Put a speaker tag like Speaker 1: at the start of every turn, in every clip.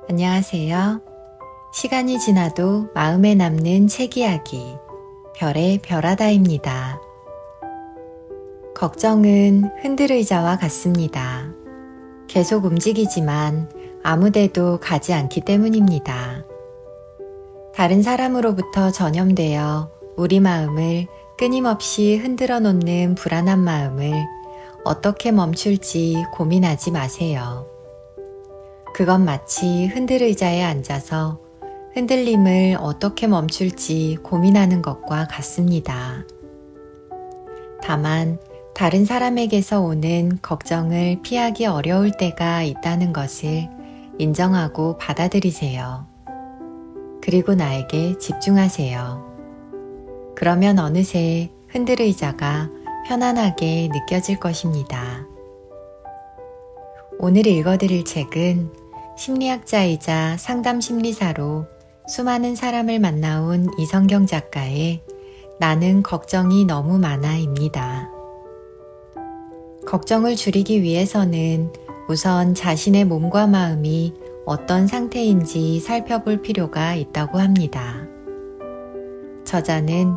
Speaker 1: 안녕하세요. 시간이 지나도 마음에 남는 책 이야기, 별의 별하다입니다. 걱정은 흔들의자와 같습니다. 계속 움직이지만 아무데도 가지 않기 때문입니다. 다른 사람으로부터 전염되어 우리 마음을 끊임없이 흔들어 놓는 불안한 마음을 어떻게 멈출지 고민하지 마세요. 그건 마치 흔들의자에 앉아서 흔들림을 어떻게 멈출지 고민하는 것과 같습니다. 다만 다른 사람에게서 오는 걱정을 피하기 어려울 때가 있다는 것을 인정하고 받아들이세요. 그리고 나에게 집중하세요. 그러면 어느새 흔들의자가 편안하게 느껴질 것입니다. 오늘 읽어드릴 책은 심리학자이자 상담심리사로 수많은 사람을 만나온 이성경 작가의 나는 걱정이 너무 많아입니다. 걱정을 줄이기 위해서는 우선 자신의 몸과 마음이 어떤 상태인지 살펴볼 필요가 있다고 합니다. 저자는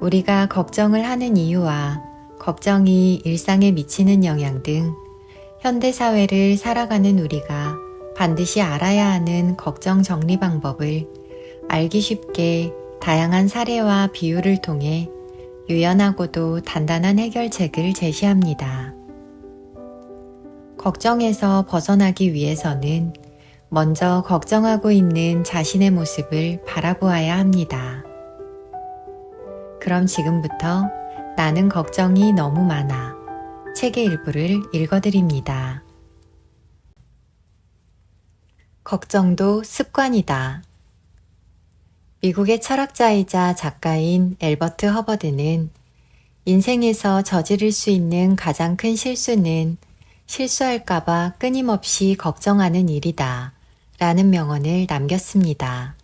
Speaker 1: 우리가 걱정을 하는 이유와 걱정이 일상에 미치는 영향 등 현대사회를 살아가는 우리가 반드시 알아야 하는 걱정 정리 방법을 알기 쉽게 다양한 사례와 비유를 통해 유연하고도 단단한 해결책을 제시합니다. 걱정에서 벗어나기 위해서는 먼저 걱정하고 있는 자신의 모습을 바라보아야 합니다. 그럼 지금부터 나는 걱정이 너무 많아 책의 일부를 읽어드립니다. 걱정도 습관이다. 미국의 철학자이자 작가인 앨버트 허버드는 인생에서 저지를 수 있는 가장 큰 실수는 실수할까봐 끊임없이 걱정하는 일이다 라는 명언을 남겼습니다.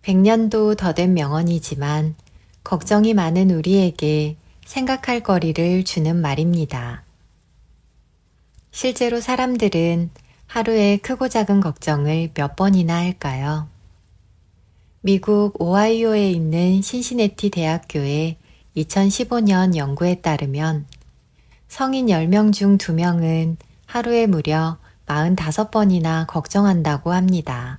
Speaker 1: 100년도 더 된 명언이지만 걱정이 많은 우리에게 생각할 거리를 주는 말입니다. 실제로 사람들은 하루에 크고 작은 걱정을 몇 번이나 할까요? 미국 오하이오에 있는 신시내티 대학교의 2015년 연구에 따르면 성인 10명 중 2명은 하루에 무려 45번이나 걱정한다고 합니다.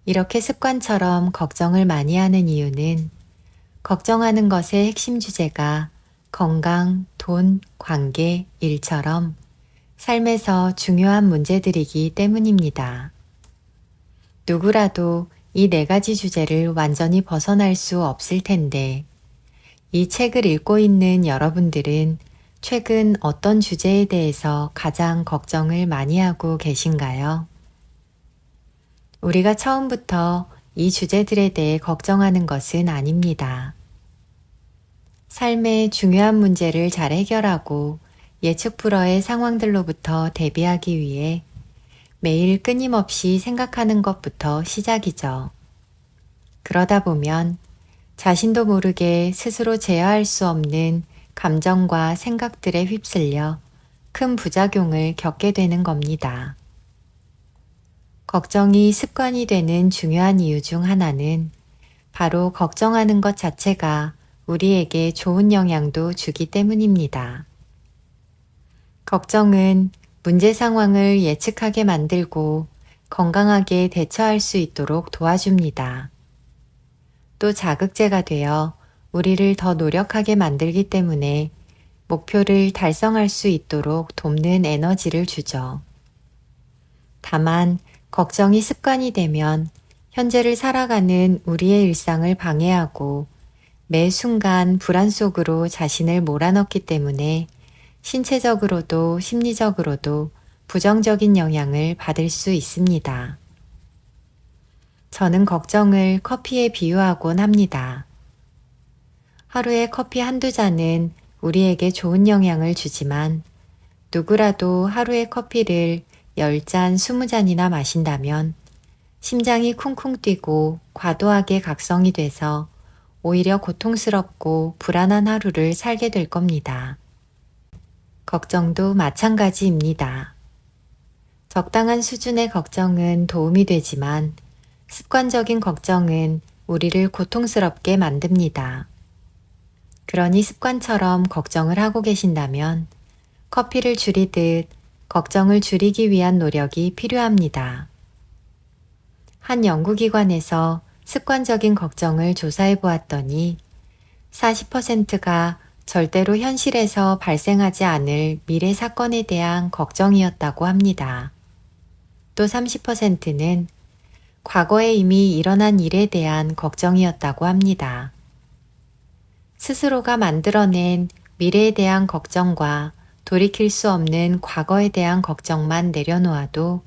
Speaker 1: 이렇게 습관처럼 걱정을 많이 하는 이유는 걱정하는 것의 핵심 주제가 건강, 돈, 관계, 일처럼 삶에서 중요한 문제들이기 때문입니다. 누구라도 이 4가지 주제를 완전히 벗어날 수 없을 텐데 이 책을 읽고 있는 여러분들은 최근 어떤 주제에 대해서 가장 걱정을 많이 하고 계신가요? 우리가 처음부터 이 주제들에 대해 걱정하는 것은 아닙니다. 삶의 중요한 문제를 잘 해결하고 예측 불허의 상황들로부터 대비하기 위해 매일 끊임없이 생각하는 것부터 시작이죠. 그러다 보면 자신도 모르게 스스로 제어할 수 없는 감정과 생각들에 휩쓸려 큰 부작용을 겪게 되는 겁니다. 걱정이 습관이 되는 중요한 이유 중 하나는 바로 걱정하는 것 자체가 우리에게 좋은 영향도 주기 때문입니다. 걱정은 문제 상황을 예측하게 만들고 건강하게 대처할 수 있도록 도와줍니다. 또 자극제가 되어 우리를 더 노력하게 만들기 때문에 목표를 달성할 수 있도록 돕는 에너지를 주죠. 다만 걱정이 습관이 되면 현재를 살아가는 우리의 일상을 방해하고 매 순간 불안 속으로 자신을 몰아넣기 때문에 신체적으로도 심리적으로도 부정적인 영향을 받을 수 있습니다. 저는 걱정을 커피에 비유하곤 합니다. 하루에 커피 한두 잔은 우리에게 좋은 영향을 주지만 누구라도 하루에 커피를 10잔, 20잔이나 마신다면 심장이 쿵쿵 뛰고 과도하게 각성이 돼서 오히려 고통스럽고 불안한 하루를 살게 될 겁니다. 걱정도 마찬가지입니다. 적당한 수준의 걱정은 도움이 되지만 습관적인 걱정은 우리를 고통스럽게 만듭니다. 그러니 습관처럼 걱정을 하고 계신다면 커피를 줄이듯 걱정을 줄이기 위한 노력이 필요합니다. 한 연구기관에서 습관적인 걱정을 조사해 보았더니 40%가 절대로 현실에서 발생하지 않을 미래 사건에 대한 걱정이었다고 합니다. 또 30%는 과거에 이미 일어난 일에 대한 걱정이었다고 합니다. 스스로가 만들어낸 미래에 대한 걱정과 돌이킬 수 없는 과거에 대한 걱정만 내려놓아도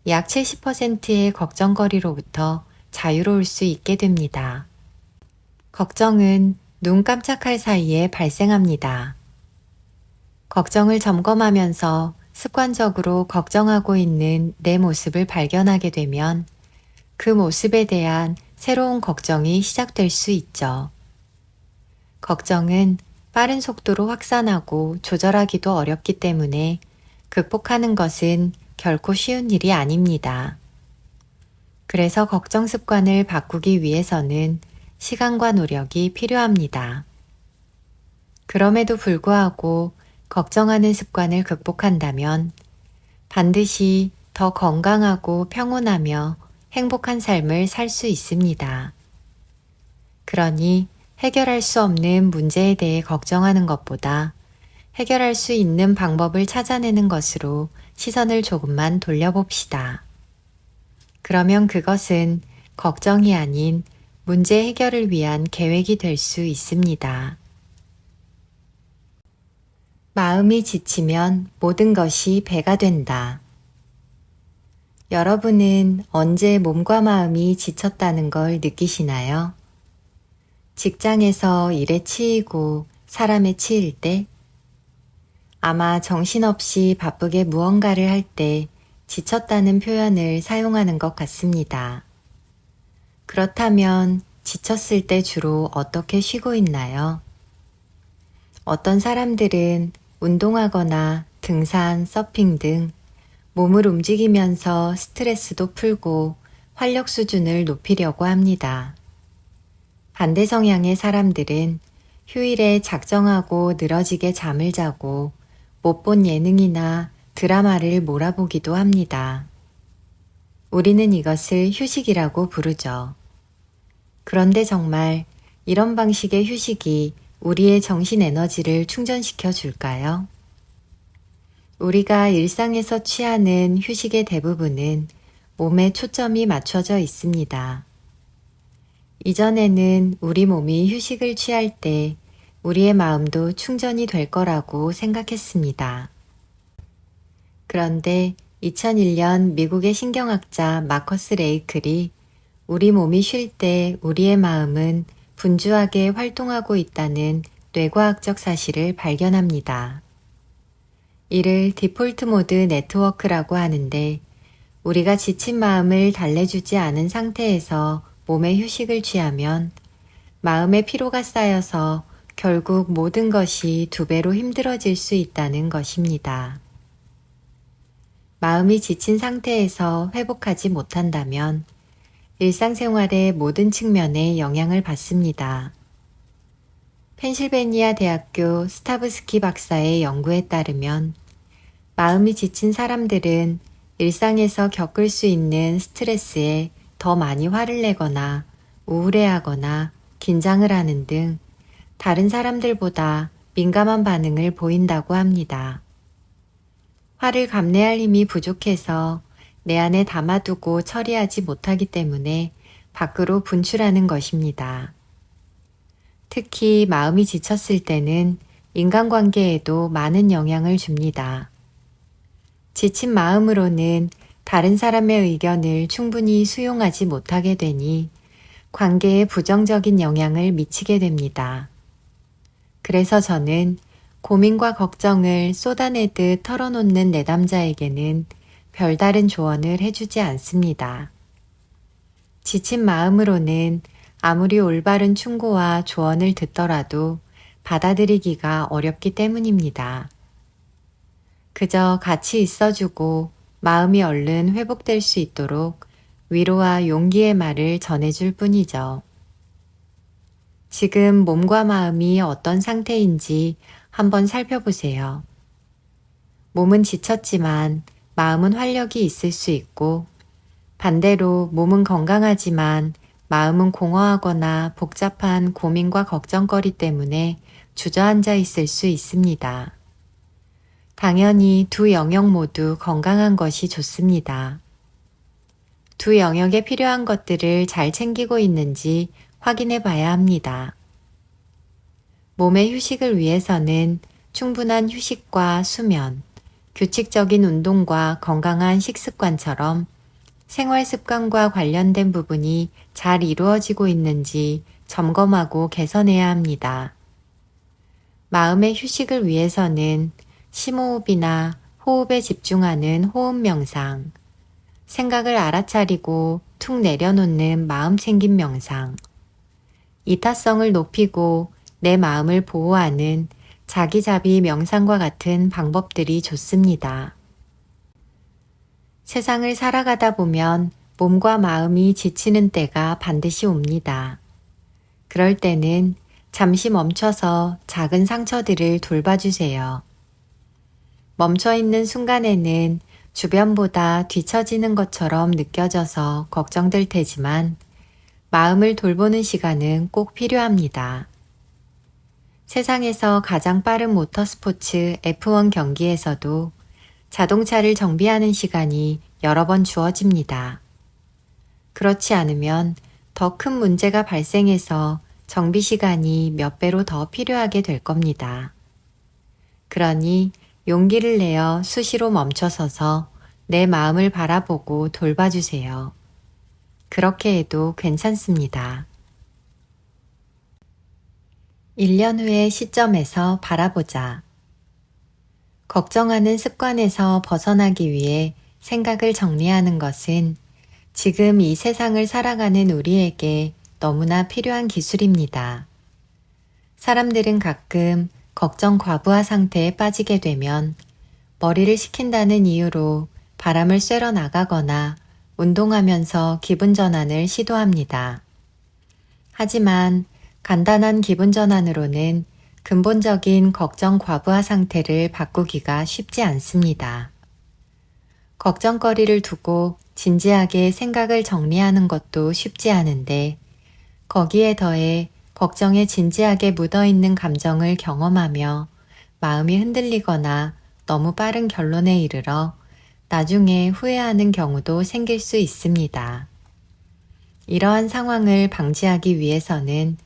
Speaker 1: 약 70%의 걱정거리로부터 자유로울 수 있게 됩니다. 걱정은 눈 깜짝할 사이에 발생합니다. 걱정을 점검하면서 습관적으로 걱정하고 있는 내 모습을 발견하게 되면 그 모습에 대한 새로운 걱정이 시작될 수 있죠. 걱정은 빠른 속도로 확산하고 조절하기도 어렵기 때문에 극복하는 것은 결코 쉬운 일이 아닙니다. 그래서 걱정 습관을 바꾸기 위해서는 시간과 노력이 필요합니다. 그럼에도 불구하고 걱정하는 습관을 극복한다면 반드시 더 건강하고 평온하며 행복한 삶을 살 수 있습니다. 그러니 해결할 수 없는 문제에 대해 걱정하는 것보다 해결할 수 있는 방법을 찾아내는 것으로 시선을 조금만 돌려봅시다. 그러면 그것은 걱정이 아닌 문제 해결을 위한 계획이 될 수 있습니다. 마음이 지치면 모든 것이 배가 된다. 여러분은 언제 몸과 마음이 지쳤다는 걸 느끼시나요? 직장에서 일에 치이고 사람에 치일 때, 아마 정신없이 바쁘게 무언가를 할 때 지쳤다는 표현을 사용하는 것 같습니다. 그렇다면 지쳤을 때 주로 어떻게 쉬고 있나요? 어떤 사람들은 운동하거나 등산, 서핑 등 몸을 움직이면서 스트레스도 풀고 활력 수준을 높이려고 합니다. 반대 성향의 사람들은 휴일에 작정하고 늘어지게 잠을 자고 못 본 예능이나 드라마를 몰아보기도 합니다. 우리는 이것을 휴식이라고 부르죠. 그런데 정말 이런 방식의 휴식이 우리의 정신 에너지를 충전시켜 줄까요? 우리가 일상에서 취하는 휴식의 대부분은 몸에 초점이 맞춰져 있습니다. 이전에는 우리 몸이 휴식을 취할 때 우리의 마음도 충전이 될 거라고 생각했습니다. 그런데 2001년 미국의 신경학자 마커스 레이클이 우리 몸이 쉴 때 우리의 마음은 분주하게 활동하고 있다는 뇌과학적 사실을 발견합니다. 이를 디폴트 모드 네트워크라고 하는데 우리가 지친 마음을 달래주지 않은 상태에서 몸의 휴식을 취하면 마음의 피로가 쌓여서 결국 모든 것이 2배로 힘들어질 수 있다는 것입니다. 마음이 지친 상태에서 회복하지 못한다면 일상생활의 모든 측면에 영향을 받습니다. 펜실베니아 대학교 스타브스키 박사의 연구에 따르면 마음이 지친 사람들은 일상에서 겪을 수 있는 스트레스에 더 많이 화를 내거나 우울해하거나 긴장을 하는 등 다른 사람들보다 민감한 반응을 보인다고 합니다. 화를 감내할 힘이 부족해서 내 안에 담아두고 처리하지 못하기 때문에 밖으로 분출하는 것입니다. 특히 마음이 지쳤을 때는 인간관계에도 많은 영향을 줍니다. 지친 마음으로는 다른 사람의 의견을 충분히 수용하지 못하게 되니 관계에 부정적인 영향을 미치게 됩니다. 그래서 저는 고민과 걱정을 쏟아내듯 털어놓는 내담자에게는 별다른 조언을 해주지 않습니다. 지친 마음으로는 아무리 올바른 충고와 조언을 듣더라도 받아들이기가 어렵기 때문입니다. 그저 같이 있어주고 마음이 얼른 회복될 수 있도록 위로와 용기의 말을 전해줄 뿐이죠. 지금 몸과 마음이 어떤 상태인지 한번 살펴보세요. 몸은 지쳤지만 마음은 활력이 있을 수 있고, 반대로 몸은 건강하지만 마음은 공허하거나 복잡한 고민과 걱정거리 때문에 주저앉아 있을 수 있습니다. 당연히 두 영역 모두 건강한 것이 좋습니다. 두 영역에 필요한 것들을 잘 챙기고 있는지 확인해 봐야 합니다. 몸의 휴식을 위해서는 충분한 휴식과 수면, 규칙적인 운동과 건강한 식습관처럼 생활 습관과 관련된 부분이 잘 이루어지고 있는지 점검하고 개선해야 합니다. 마음의 휴식을 위해서는 심호흡이나 호흡에 집중하는 호흡 명상, 생각을 알아차리고 툭 내려놓는 마음 챙김 명상, 이타성을 높이고 내 마음을 보호하는 자기자비 명상과 같은 방법들이 좋습니다. 세상을 살아가다 보면 몸과 마음이 지치는 때가 반드시 옵니다. 그럴 때는 잠시 멈춰서 작은 상처들을 돌봐주세요. 멈춰있는 순간에는 주변보다 뒤처지는 것처럼 느껴져서 걱정될 테지만 마음을 돌보는 시간은 꼭 필요합니다. 세상에서 가장 빠른 모터스포츠 F1 경기에서도 자동차를 정비하는 시간이 여러 번 주어집니다. 그렇지 않으면 더 큰 문제가 발생해서 정비 시간이 몇 배로 더 필요하게 될 겁니다. 그러니 용기를 내어 수시로 멈춰서서 내 마음을 바라보고 돌봐주세요. 그렇게 해도 괜찮습니다. 1년 후의 시점에서 바라보자. 걱정하는 습관에서 벗어나기 위해 생각을 정리하는 것은 지금 이 세상을 살아가는 우리에게 너무나 필요한 기술입니다. 사람들은 가끔 걱정 과부하 상태에 빠지게 되면 머리를 식힌다는 이유로 바람을 쐬러 나가거나 운동하면서 기분 전환을 시도합니다. 하지만 간단한 기분 전환으로는 근본적인 걱정 과부하 상태를 바꾸기가 쉽지 않습니다. 걱정거리를 두고 진지하게 생각을 정리하는 것도 쉽지 않은데 거기에 더해 걱정에 진지하게 묻어있는 감정을 경험하며 마음이 흔들리거나 너무 빠른 결론에 이르러 나중에 후회하는 경우도 생길 수 있습니다. 이러한 상황을 방지하기 위해서는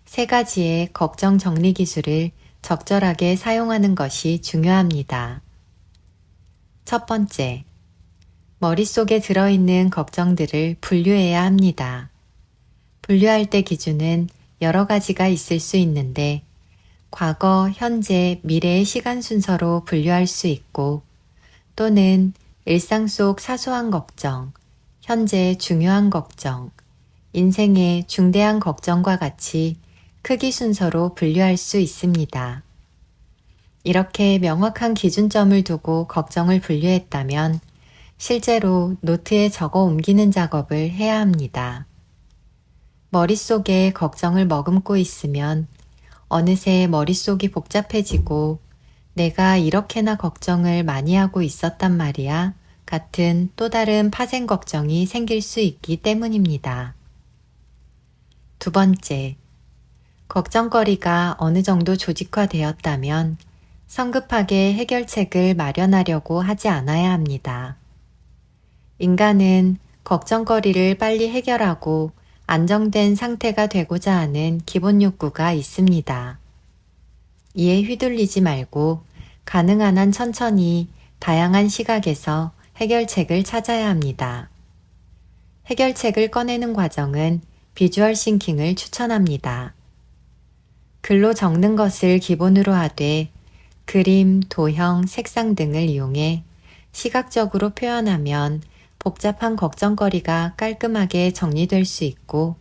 Speaker 1: 3가지의 걱정 정리 기술을 적절하게 사용하는 것이 중요합니다. 첫 번째, 머릿속에 들어있는 걱정들을 분류해야 합니다. 분류할 때 기준은 여러 가지가 있을 수 있는데 과거, 현재, 미래의 시간 순서로 분류할 수 있고 또는 일상 속 사소한 걱정, 현재 중요한 걱정, 인생의 중대한 걱정과 같이 크기 순서로 분류할 수 있습니다. 이렇게 명확한 기준점을 두고 걱정을 분류했다면 실제로 노트에 적어 옮기는 작업을 해야 합니다. 머릿속에 걱정을 머금고 있으면 어느새 머릿속이 복잡해지고 내가 이렇게나 걱정을 많이 하고 있었단 말이야 같은 또 다른 파생 걱정이 생길 수 있기 때문입니다. 두 번째, 걱정거리가 어느 정도 조직화되었다면 성급하게 해결책을 마련하려고 하지 않아야 합니다. 인간은 걱정거리를 빨리 해결하고 안정된 상태가 되고자 하는 기본 욕구가 있습니다. 이에 휘둘리지 말고 가능한 한 천천히 다양한 시각에서 해결책을 찾아야 합니다. 해결책을 꺼내는 과정은 비주얼 싱킹을 추천합니다. 글로 적는 것을 기본으로 하되 그림, 도형, 색상 등을 이용해 시각적으로 표현하면 복잡한 걱정거리가 깔끔하게 정리될 수 있고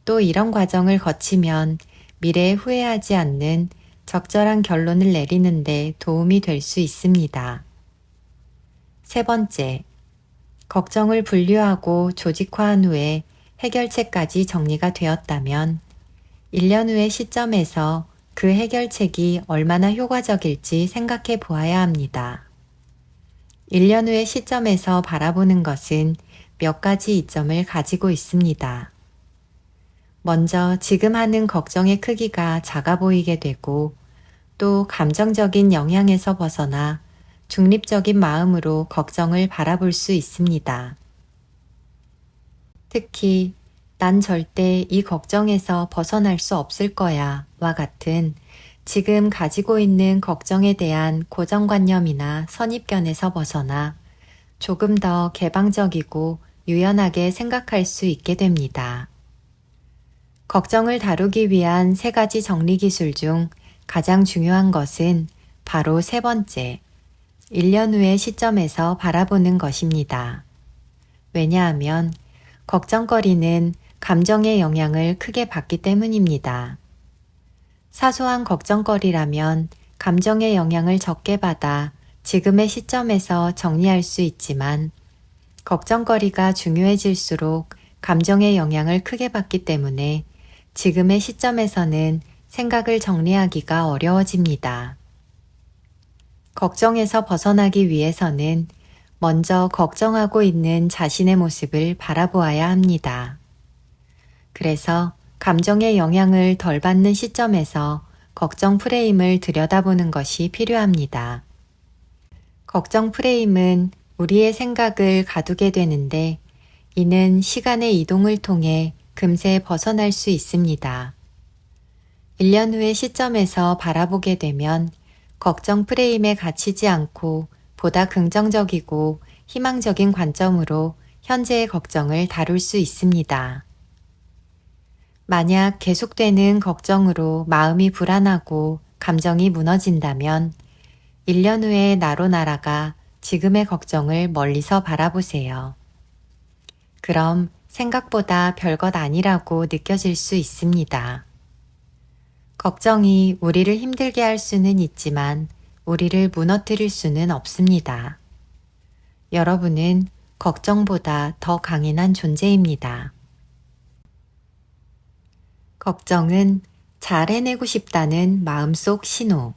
Speaker 1: 또 이런 과정을 거치면 미래에 후회하지 않는 적절한 결론을 내리는 데 도움이 될 수 있습니다. 세 번째, 걱정을 분류하고 조직화한 후에 해결책까지 정리가 되었다면 1년 후의 시점에서 그 해결책이 얼마나 효과적일지 생각해 보아야 합니다. 1년 후의 시점에서 바라보는 것은 몇 가지 이점을 가지고 있습니다. 먼저 지금 하는 걱정의 크기가 작아 보이게 되고 또 감정적인 영향에서 벗어나 중립적인 마음으로 걱정을 바라볼 수 있습니다. 특히 난 절대 이 걱정에서 벗어날 수 없을 거야 와 같은 지금 가지고 있는 걱정에 대한 고정관념이나 선입견에서 벗어나 조금 더 개방적이고 유연하게 생각할 수 있게 됩니다. 걱정을 다루기 위한 3가지 정리 기술 중 가장 중요한 것은 바로 3번째, 1년 후의 시점에서 바라보는 것입니다. 왜냐하면 걱정거리는 감정의 영향을 크게 받기 때문입니다. 사소한 걱정거리라면 감정의 영향을 적게 받아 지금의 시점에서 정리할 수 있지만 걱정거리가 중요해질수록 감정의 영향을 크게 받기 때문에 지금의 시점에서는 생각을 정리하기가 어려워집니다. 걱정에서 벗어나기 위해서는 먼저 걱정하고 있는 자신의 모습을 바라보아야 합니다. 그래서 감정의 영향을 덜 받는 시점에서 걱정 프레임을 들여다보는 것이 필요합니다. 걱정 프레임은 우리의 생각을 가두게 되는데 이는 시간의 이동을 통해 금세 벗어날 수 있습니다. 1년 후의 시점에서 바라보게 되면 걱정 프레임에 갇히지 않고 보다 긍정적이고 희망적인 관점으로 현재의 걱정을 다룰 수 있습니다. 만약 계속되는 걱정으로 마음이 불안하고 감정이 무너진다면 1년 후에 나로 날아가 지금의 걱정을 멀리서 바라보세요. 그럼 생각보다 별것 아니라고 느껴질 수 있습니다. 걱정이 우리를 힘들게 할 수는 있지만 우리를 무너뜨릴 수는 없습니다. 여러분은 걱정보다 더 강인한 존재입니다. 걱정은 잘 해내고 싶다는 마음속 신호.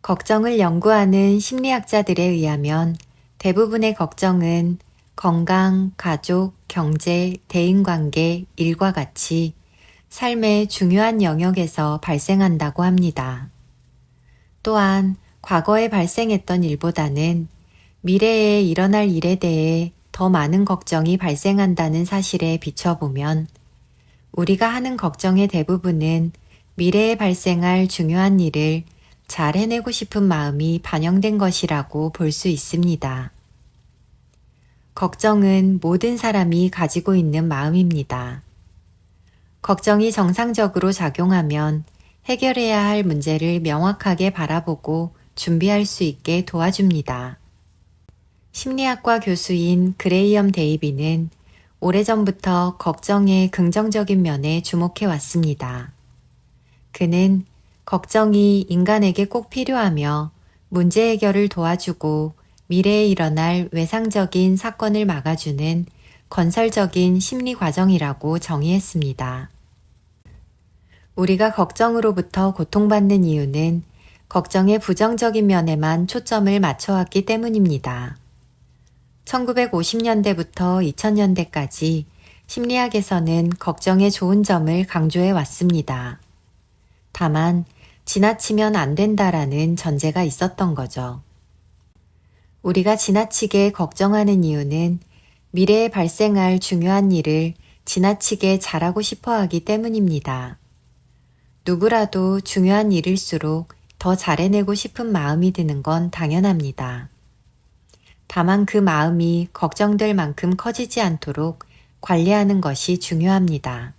Speaker 1: 걱정을 연구하는 심리학자들에 의하면 대부분의 걱정은 건강, 가족, 경제, 대인관계, 일과 같이 삶의 중요한 영역에서 발생한다고 합니다. 또한 과거에 발생했던 일보다는 미래에 일어날 일에 대해 더 많은 걱정이 발생한다는 사실에 비춰보면 우리가 하는 걱정의 대부분은 미래에 발생할 중요한 일을 잘 해내고 싶은 마음이 반영된 것이라고 볼 수 있습니다. 걱정은 모든 사람이 가지고 있는 마음입니다. 걱정이 정상적으로 작용하면 해결해야 할 문제를 명확하게 바라보고 준비할 수 있게 도와줍니다. 심리학과 교수인 그레이엄 데이비는 오래전부터 걱정의 긍정적인 면에 주목해 왔습니다. 그는 걱정이 인간에게 꼭 필요하며 문제 해결을 도와주고 미래에 일어날 외상적인 사건을 막아주는 건설적인 심리 과정이라고 정의했습니다. 우리가 걱정으로부터 고통받는 이유는 걱정의 부정적인 면에만 초점을 맞춰왔기 때문입니다. 1950년대부터 2000년대까지 심리학에서는 걱정의 좋은 점을 강조해 왔습니다. 다만 지나치면 안 된다라는 전제가 있었던 거죠. 우리가 지나치게 걱정하는 이유는 미래에 발생할 중요한 일을 지나치게 잘하고 싶어 하기 때문입니다. 누구라도 중요한 일일수록 더 잘해내고 싶은 마음이 드는 건 당연합니다. 다만 그 마음이 걱정될 만큼 커지지 않도록 관리하는 것이 중요합니다.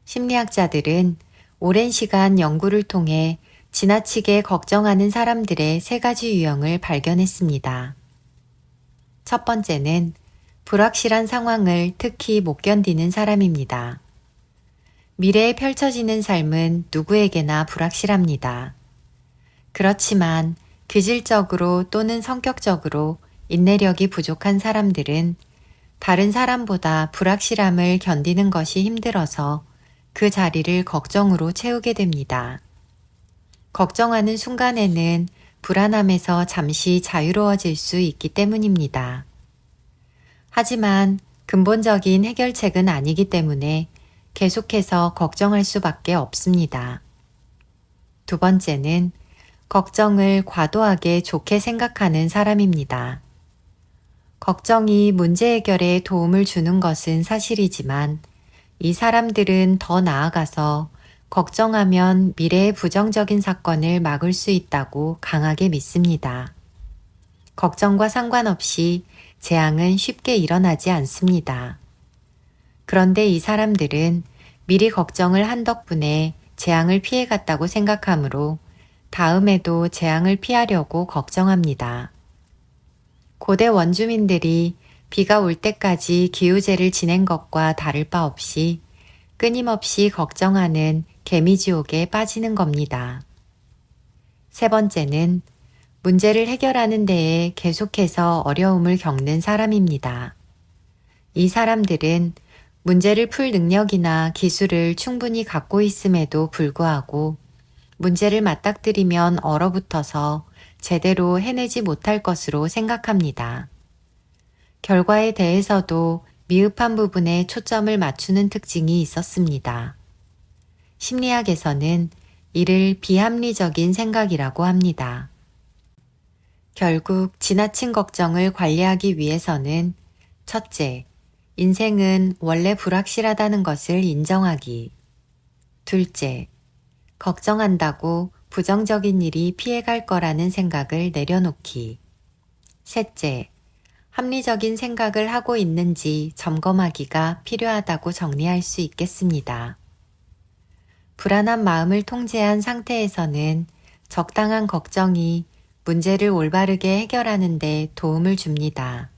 Speaker 1: 심리학자들은 오랜 시간 연구를 통해 지나치게 걱정하는 사람들의 3가지 유형을 발견했습니다. 첫 번째는 불확실한 상황을 특히 못 견디는 사람입니다. 미래에 펼쳐지는 삶은 누구에게나 불확실합니다. 그렇지만 기질적으로 또는 성격적으로 인내력이 부족한 사람들은 다른 사람보다 불확실함을 견디는 것이 힘들어서 그 자리를 걱정으로 채우게 됩니다. 걱정하는 순간에는 불안함에서 잠시 자유로워질 수 있기 때문입니다. 하지만 근본적인 해결책은 아니기 때문에 계속해서 걱정할 수밖에 없습니다. 두 번째는 걱정을 과도하게 좋게 생각하는 사람입니다. 걱정이 문제 해결에 도움을 주는 것은 사실이지만 이 사람들은 더 나아가서 걱정하면 미래의 부정적인 사건을 막을 수 있다고 강하게 믿습니다. 걱정과 상관없이 재앙은 쉽게 일어나지 않습니다. 그런데 이 사람들은 미리 걱정을 한 덕분에 재앙을 피해갔다고 생각하므로 다음에도 재앙을 피하려고 걱정합니다. 고대 원주민들이 비가 올 때까지 기우제를 지낸 것과 다를 바 없이 끊임없이 걱정하는 개미지옥에 빠지는 겁니다. 세 번째는 문제를 해결하는 데에 계속해서 어려움을 겪는 사람입니다. 이 사람들은 문제를 풀 능력이나 기술을 충분히 갖고 있음에도 불구하고 문제를 맞닥뜨리면 얼어붙어서 제대로 해내지 못할 것으로 생각합니다. 결과에 대해서도 미흡한 부분에 초점을 맞추는 특징이 있었습니다. 심리학에서는 이를 비합리적인 생각이라고 합니다. 결국 지나친 걱정을 관리하기 위해서는 첫째, 인생은 원래 불확실하다는 것을 인정하기. 둘째, 걱정한다고 부정적인 일이 피해갈 거라는 생각을 내려놓기. 셋째, 합리적인 생각을 하고 있는지 점검하기가 필요하다고 정리할 수 있겠습니다. 불안한 마음을 통제한 상태에서는 적당한 걱정이 문제를 올바르게 해결하는 데 도움을 줍니다.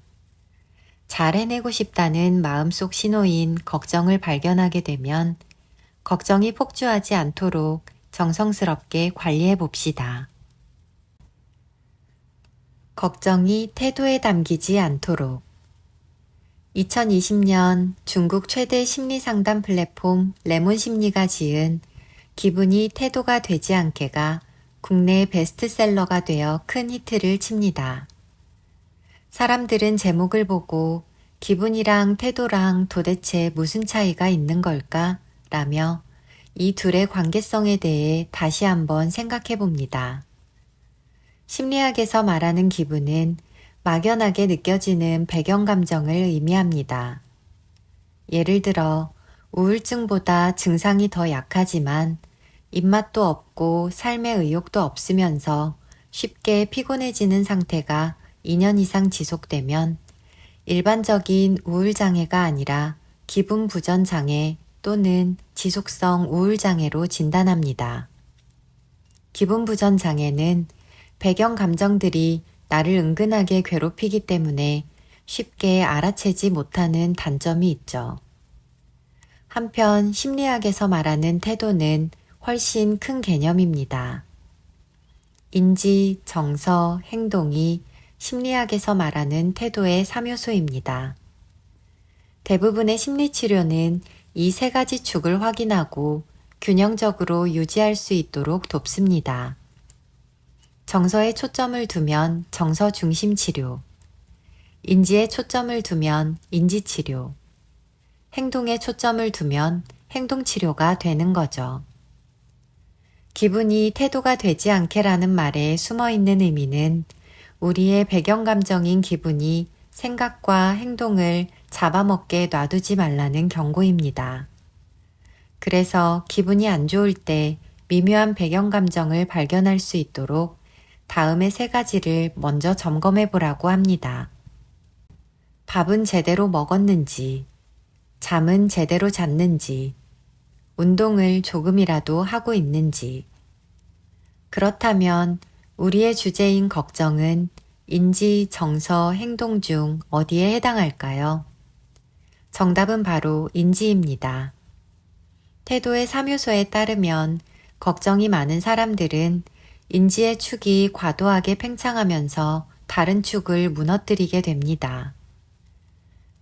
Speaker 1: 잘 해내고 싶다는 마음속 신호인 걱정을 발견하게 되면 걱정이 폭주하지 않도록 정성스럽게 관리해 봅시다. 걱정이 태도에 담기지 않도록 2020년 중국 최대 심리상담 플랫폼 레몬심리가 지은 기분이 태도가 되지 않게가 국내 베스트셀러가 되어 큰 히트를 칩니다. 사람들은 제목을 보고 기분이랑 태도랑 도대체 무슨 차이가 있는 걸까? 라며 이 둘의 관계성에 대해 다시 한번 생각해 봅니다. 심리학에서 말하는 기분은 막연하게 느껴지는 배경감정을 의미합니다. 예를 들어 우울증보다 증상이 더 약하지만 입맛도 없고 삶의 의욕도 없으면서 쉽게 피곤해지는 상태가 2년 이상 지속되면 일반적인 우울장애가 아니라 기분부전장애 또는 지속성 우울장애로 진단합니다. 기분부전장애는 배경 감정들이 나를 은근하게 괴롭히기 때문에 쉽게 알아채지 못하는 단점이 있죠. 한편 심리학에서 말하는 태도는 훨씬 큰 개념입니다. 인지, 정서, 행동이 심리학에서 말하는 태도의 3요소입니다. 대부분의 심리치료는 이 세 가지 축을 확인하고 균형적으로 유지할 수 있도록 돕습니다. 정서에 초점을 두면 정서 중심 치료, 인지에 초점을 두면 인지 치료, 행동에 초점을 두면 행동 치료가 되는 거죠. 기분이 태도가 되지 않게라는 말에 숨어 있는 의미는 우리의 배경 감정인 기분이 생각과 행동을 잡아먹게 놔두지 말라는 경고입니다. 그래서 기분이 안 좋을 때 미묘한 배경 감정을 발견할 수 있도록 다음의 세 가지를 먼저 점검해 보라고 합니다. 밥은 제대로 먹었는지, 잠은 제대로 잤는지, 운동을 조금이라도 하고 있는지. 그렇다면 우리의 주제인 걱정은 인지, 정서, 행동 중 어디에 해당할까요? 정답은 바로 인지입니다. 태도의 3요소에 따르면 걱정이 많은 사람들은 인지의 축이 과도하게 팽창하면서 다른 축을 무너뜨리게 됩니다.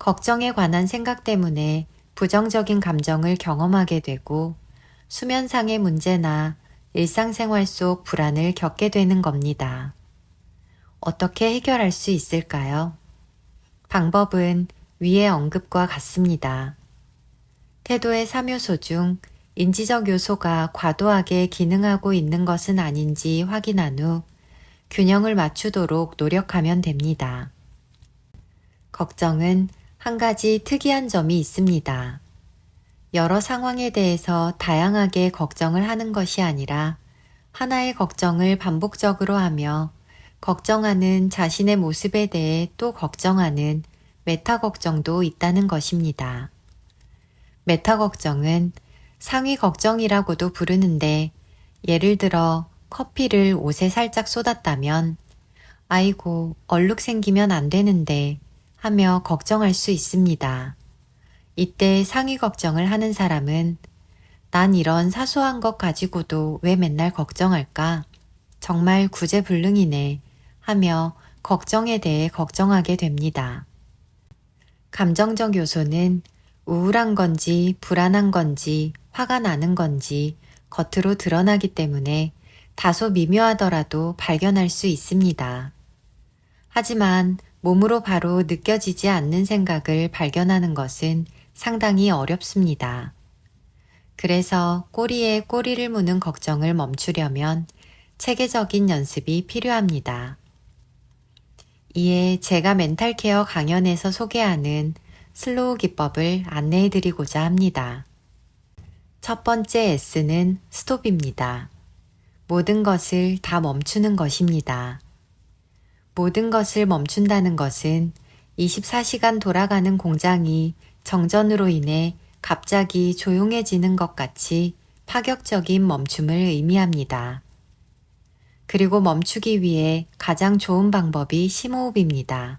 Speaker 1: 걱정에 관한 생각 때문에 부정적인 감정을 경험하게 되고 수면상의 문제나 일상생활 속 불안을 겪게 되는 겁니다. 어떻게 해결할 수 있을까요? 방법은 위의 언급과 같습니다. 태도의 3요소 중 인지적 요소가 과도하게 기능하고 있는 것은 아닌지 확인한 후 균형을 맞추도록 노력하면 됩니다. 걱정은 한 가지 특이한 점이 있습니다. 여러 상황에 대해서 다양하게 걱정을 하는 것이 아니라 하나의 걱정을 반복적으로 하며 걱정하는 자신의 모습에 대해 또 걱정하는 메타 걱정도 있다는 것입니다. 메타 걱정은 상위 걱정이라고도 부르는데 예를 들어 커피를 옷에 살짝 쏟았다면 아이고 얼룩 생기면 안 되는데 하며 걱정할 수 있습니다. 이때 상위 걱정을 하는 사람은 난 이런 사소한 것 가지고도 왜 맨날 걱정할까? 정말 구제불능이네 하며 걱정에 대해 걱정하게 됩니다. 감정적 요소는 우울한 건지 불안한 건지 화가 나는 건지 겉으로 드러나기 때문에 다소 미묘하더라도 발견할 수 있습니다. 하지만 몸으로 바로 느껴지지 않는 생각을 발견하는 것은 상당히 어렵습니다. 그래서 꼬리에 꼬리를 무는 걱정을 멈추려면 체계적인 연습이 필요합니다. 이에 제가 멘탈 케어 강연에서 소개하는 슬로우 기법을 안내해 드리고자 합니다. 첫 번째 S는 스톱입니다. 모든 것을 다 멈추는 것입니다. 모든 것을 멈춘다는 것은 24시간 돌아가는 공장이 정전으로 인해 갑자기 조용해지는 것 같이 파격적인 멈춤을 의미합니다. 그리고 멈추기 위해 가장 좋은 방법이 심호흡입니다.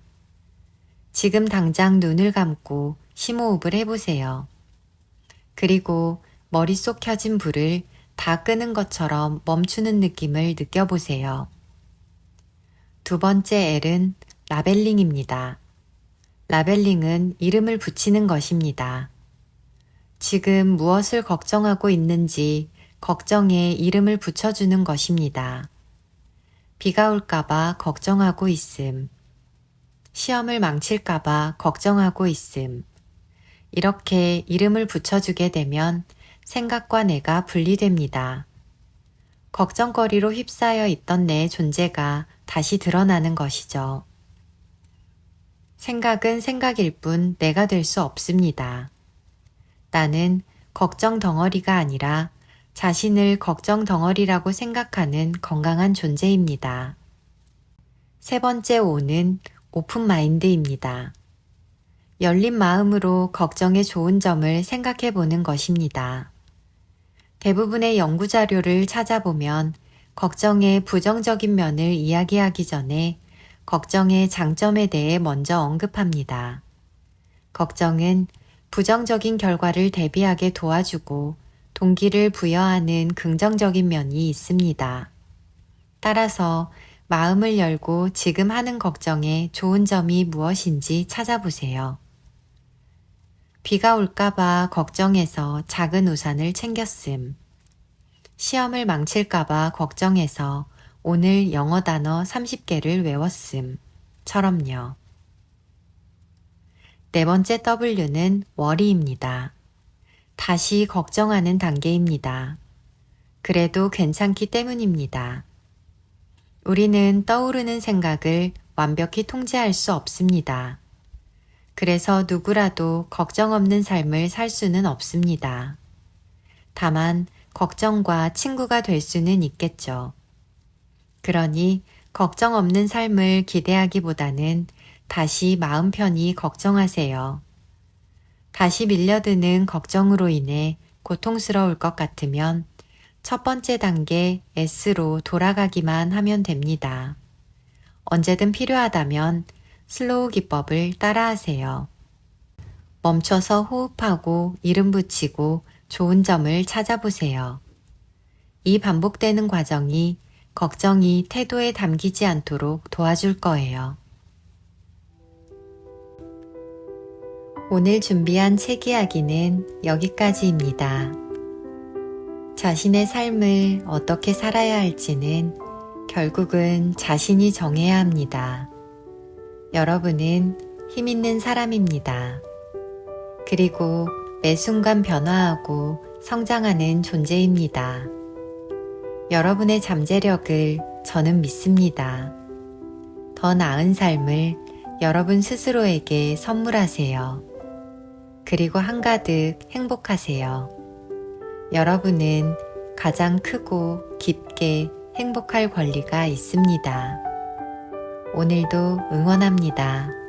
Speaker 1: 지금 당장 눈을 감고 심호흡을 해보세요. 그리고 머릿속 켜진 불을 다 끄는 것처럼 멈추는 느낌을 느껴보세요. 두 번째 L은 라벨링입니다. 라벨링은 이름을 붙이는 것입니다. 지금 무엇을 걱정하고 있는지 걱정에 이름을 붙여주는 것입니다. 비가 올까봐 걱정하고 있음. 시험을 망칠까봐 걱정하고 있음. 이렇게 이름을 붙여주게 되면 생각과 내가 분리됩니다. 걱정거리로 휩싸여 있던 내 존재가 다시 드러나는 것이죠. 생각은 생각일 뿐 내가 될 수 없습니다. 나는 걱정 덩어리가 아니라 자신을 걱정 덩어리라고 생각하는 건강한 존재입니다. 세 번째 O는 오픈 마인드입니다. 열린 마음으로 걱정의 좋은 점을 생각해 보는 것입니다. 대부분의 연구 자료를 찾아보면 걱정의 부정적인 면을 이야기하기 전에 걱정의 장점에 대해 먼저 언급합니다. 걱정은 부정적인 결과를 대비하게 도와주고 동기를 부여하는 긍정적인 면이 있습니다. 따라서 마음을 열고 지금 하는 걱정에 좋은 점이 무엇인지 찾아보세요. 비가 올까봐 걱정해서 작은 우산을 챙겼음. 시험을 망칠까봐 걱정해서 오늘 영어 단어 30개를 외웠음. 처럼요. 네 번째 W는 worry입니다. 다시 걱정하는 단계입니다. 그래도 괜찮기 때문입니다. 우리는 떠오르는 생각을 완벽히 통제할 수 없습니다. 그래서 누구라도 걱정 없는 삶을 살 수는 없습니다. 다만 걱정과 친구가 될 수는 있겠죠. 그러니 걱정 없는 삶을 기대하기보다는 다시 마음 편히 걱정하세요. 다시 밀려드는 걱정으로 인해 고통스러울 것 같으면 첫 번째 단계 S로 돌아가기만 하면 됩니다. 언제든 필요하다면 슬로우 기법을 따라하세요. 멈춰서 호흡하고 이름 붙이고 좋은 점을 찾아보세요. 이 반복되는 과정이 걱정이 태도에 담기지 않도록 도와줄 거예요. 오늘 준비한 책 이야기는 여기까지입니다. 자신의 삶을 어떻게 살아야 할지는 결국은 자신이 정해야 합니다. 여러분은 힘 있는 사람입니다. 그리고 매 순간 변화하고 성장하는 존재입니다. 여러분의 잠재력을 저는 믿습니다. 더 나은 삶을 여러분 스스로에게 선물하세요. 그리고 한가득 행복하세요. 여러분은 가장 크고 깊게 행복할 권리가 있습니다. 오늘도 응원합니다.